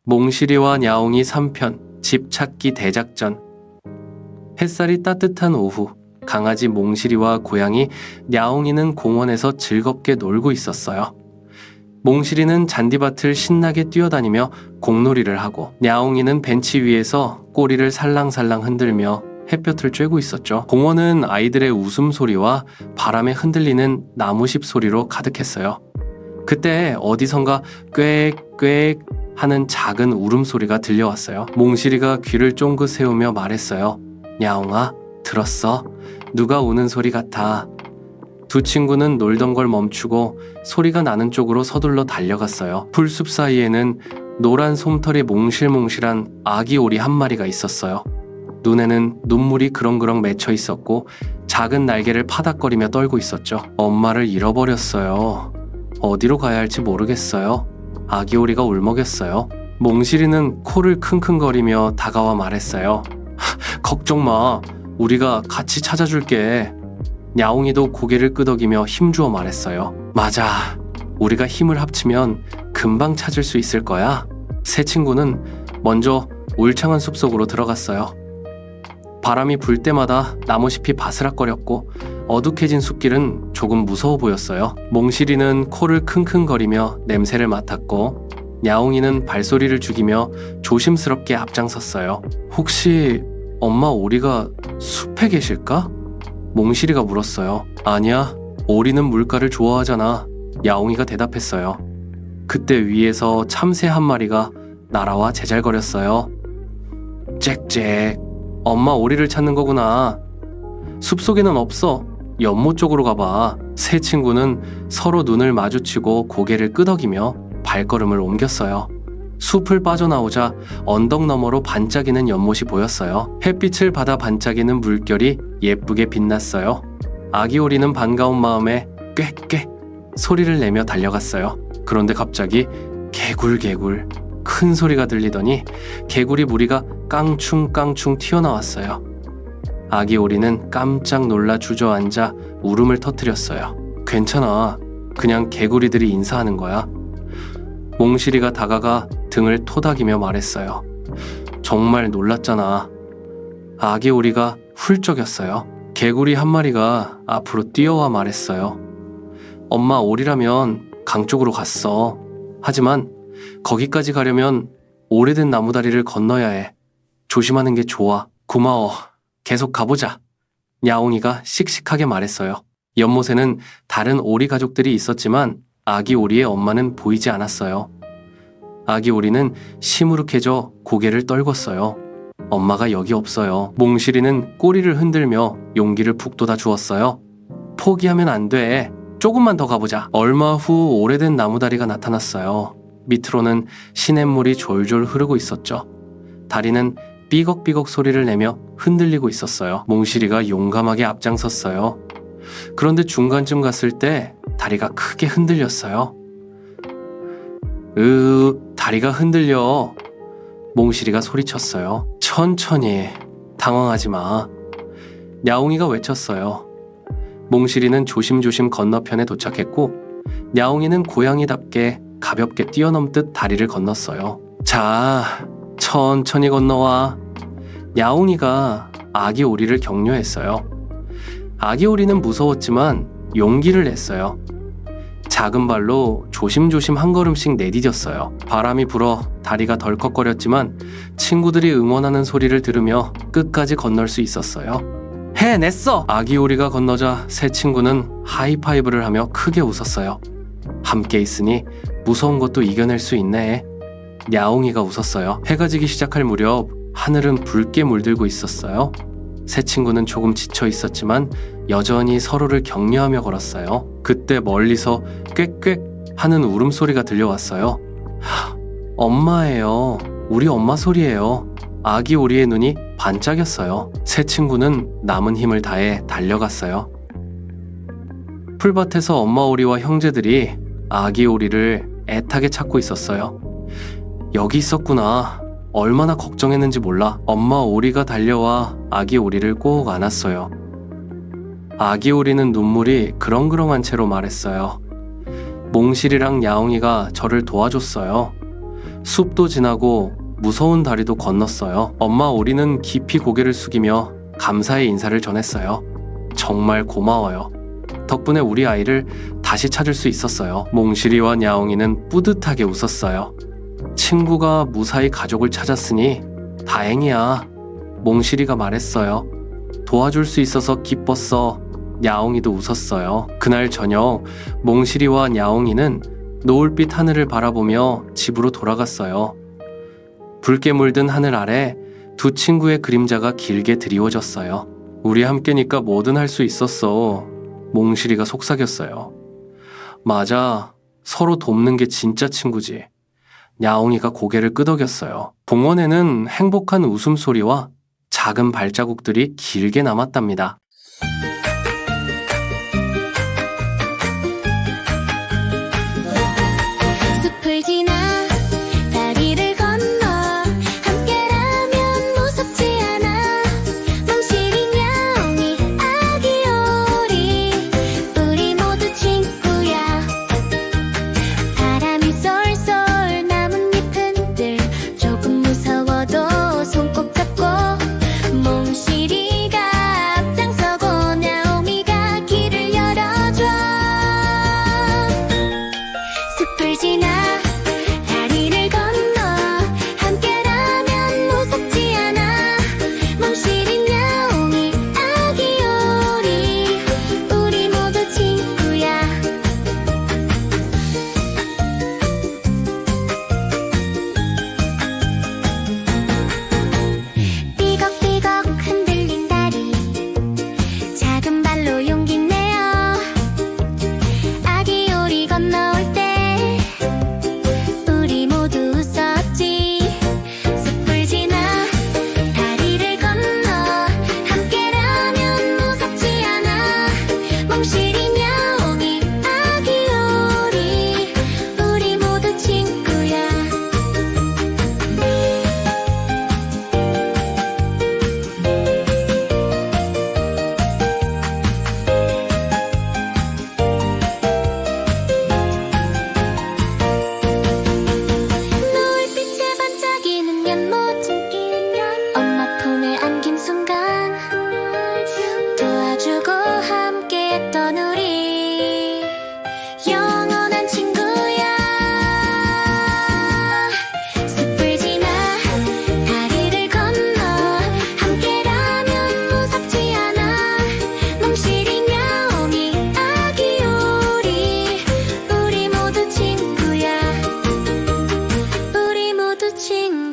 몽실이와 야옹이 3편 집 찾기 대작전. 햇살이 따뜻한 오후, 강아지 몽실이와 고양이 야옹이는 공원에서 즐겁게 놀고 있었어요. 몽실이는 잔디밭을 신나게 뛰어다니며 공놀이를 하고, 야옹이는 벤치 위에서 꼬리를 살랑살랑 흔들며 햇볕을 쬐고 있었죠. 공원은 아이들의 웃음소리와 바람에 흔들리는 나무십 소리로 가득했어요. 그때 어디선가 꽥꽥 하는 작은 울음소리가 들려왔어요. 몽실이가 귀를 쫑긋 세우며 말했어요. 야옹아, 들었어? 누가 우는 소리 같아. 두 친구는 놀던 걸 멈추고 소리가 나는 쪽으로 서둘러 달려갔어요. 풀숲 사이에는 노란 솜털이 몽실몽실한 아기 오리 한 마리가 있었어요. 눈에는 눈물이 그렁그렁 맺혀 있었고 작은 날개를 파닥거리며 떨고 있었죠. 엄마를 잃어버렸어요. 어디로 가야 할지 모르겠어요. 아기 오리가 울먹였어요. 몽실이는 코를 킁킁거리며 다가와 말했어요. 걱정 마. 우리가 같이 찾아줄게. 야옹이도 고개를 끄덕이며 힘주어 말했어요. 맞아. 우리가 힘을 합치면 금방 찾을 수 있을 거야. 세 친구는 먼저 울창한 숲속으로 들어갔어요. 바람이 불 때마다 나무잎이 바스락거렸고 어둑해진 숲길은 조금 무서워 보였어요. 몽실이는 코를 킁킁거리며 냄새를 맡았고, 야옹이는 발소리를 죽이며 조심스럽게 앞장섰어요. 혹시 엄마 오리가 숲에 계실까? 몽실이가 물었어요. 아니야, 오리는 물가를 좋아하잖아. 야옹이가 대답했어요. 그때 위에서 참새 한 마리가 날아와 제잘거렸어요. 짹짹, 엄마 오리를 찾는 거구나. 숲속에는 없어. 연못 쪽으로 가봐. 세 친구는 서로 눈을 마주치고 고개를 끄덕이며 발걸음을 옮겼어요. 숲을 빠져나오자 언덕 너머로 반짝이는 연못이 보였어요. 햇빛을 받아 반짝이는 물결이 예쁘게 빛났어요. 아기 오리는 반가운 마음에 꽥꽥 소리를 내며 달려갔어요. 그런데 갑자기 개굴개굴 큰 소리가 들리더니 개구리 무리가 깡충깡충 튀어나왔어요. 아기 오리는 깜짝 놀라 주저앉아 울음을 터뜨렸어요. 괜찮아. 그냥 개구리들이 인사하는 거야. 몽실이가 다가가 등을 토닥이며 말했어요. 정말 놀랐잖아. 아기 오리가 훌쩍였어요. 개구리 한 마리가 앞으로 뛰어와 말했어요. 엄마 오리라면 강 쪽으로 갔어. 하지만 거기까지 가려면 오래된 나무다리를 건너야 해. 조심하는 게 좋아. 고마워. 계속 가보자. 야옹이가 씩씩하게 말했어요. 연못에는 다른 오리 가족들이 있었지만 아기 오리의 엄마는 보이지 않았어요. 아기 오리는 시무룩해져 고개를 떨궜어요. 엄마가 여기 없어요. 몽실이는 꼬리를 흔들며 용기를 북돋아 주었어요. 포기하면 안 돼. 조금만 더 가보자. 얼마 후 오래된 나무다리가 나타났어요. 밑으로는 시냇물이 졸졸 흐르고 있었죠. 다리는 삐걱삐걱 소리를 내며 흔들리고 있었어요. 몽실이가 용감하게 앞장섰어요. 그런데 중간쯤 갔을 때 다리가 크게 흔들렸어요. 다리가 흔들려. 몽실이가 소리쳤어요. 천천히, 당황하지 마. 야옹이가 외쳤어요. 몽실이는 조심조심 건너편에 도착했고, 야옹이는 고양이답게 가볍게 뛰어넘듯 다리를 건넜어요. 자, 천천히 건너와. 야옹이가 아기 오리를 격려했어요. 아기 오리는 무서웠지만 용기를 냈어요. 작은 발로 조심조심 한 걸음씩 내디뎠어요. 바람이 불어 다리가 덜컥거렸지만 친구들이 응원하는 소리를 들으며 끝까지 건널 수 있었어요. 해냈어! 아기 오리가 건너자 세 친구는 하이파이브를 하며 크게 웃었어요. 함께 있으니 무서운 것도 이겨낼 수 있네. 야옹이가 웃었어요. 해가 지기 시작할 무렵 하늘은 붉게 물들고 있었어요. 세 친구는 조금 지쳐 있었지만 여전히 서로를 격려하며 걸었어요. 그때 멀리서 꽥꽥 하는 울음소리가 들려왔어요. 엄마예요. 우리 엄마 소리예요. 아기 오리의 눈이 반짝였어요. 세 친구는 남은 힘을 다해 달려갔어요. 풀밭에서 엄마 오리와 형제들이 아기 오리를 애타게 찾고 있었어요. 여기 있었구나. 얼마나 걱정했는지 몰라. 엄마 오리가 달려와 아기 오리를 꼭 안았어요. 아기 오리는 눈물이 그렁그렁한 채로 말했어요. 몽실이랑 야옹이가 저를 도와줬어요. 숲도 지나고 무서운 다리도 건넜어요. 엄마 오리는 깊이 고개를 숙이며 감사의 인사를 전했어요. 정말 고마워요. 덕분에 우리 아이를 다시 찾을 수 있었어요. 몽실이와 냐옹이는 뿌듯하게 웃었어요. 친구가 무사히 가족을 찾았으니 다행이야. 몽실이가 말했어요. 도와줄 수 있어서 기뻤어. 냐옹이도 웃었어요. 그날 저녁 몽실이와 냐옹이는 노을빛 하늘을 바라보며 집으로 돌아갔어요. 붉게 물든 하늘 아래 두 친구의 그림자가 길게 드리워졌어요. 우리 함께니까 뭐든 할 수 있었어. 몽실이가 속삭였어요. 맞아. 서로 돕는 게 진짜 친구지. 냐옹이가 고개를 끄덕였어요. 공원에는 행복한 웃음소리와 작은 발자국들이 길게 남았답니다. 숲을 지나 다리를 건너 함께라면 무섭지 않아. 몽실이 냐옹이 아기 오리 우리 모두 친구야. 바람이 쏠쏠 나뭇잎 흔들 조금 무서워도 손 꼭 잡고 몽실이가 앞장서고 냐옹이가 길을 열어줘. 숲을 지나 다리를 건너 함께라면 무섭지 않아. 몽실이 냐옹이 아기 오리 우리 모두 친구야. 삐걱삐걱 흔들린 다리 작은 발로 용기 내어 아기 오리 건너올 때 우리 모두 웃었지. 숲을 지나 다리를 건너 함께라면 무섭지 않아. 몽실이 냐옹이 아기 오리 우리 모두 친구야. 노을빛에 반짝이는 연못은 엄마 품에 안긴 순간 도와주고 함께했던 우리 영원한 친구야. 숲을 지나 다리를 건너 함께라면 무섭지 않아. 몽실이 냐옹이 아기 오리 우리 모두 친구야. 우리 모두 친구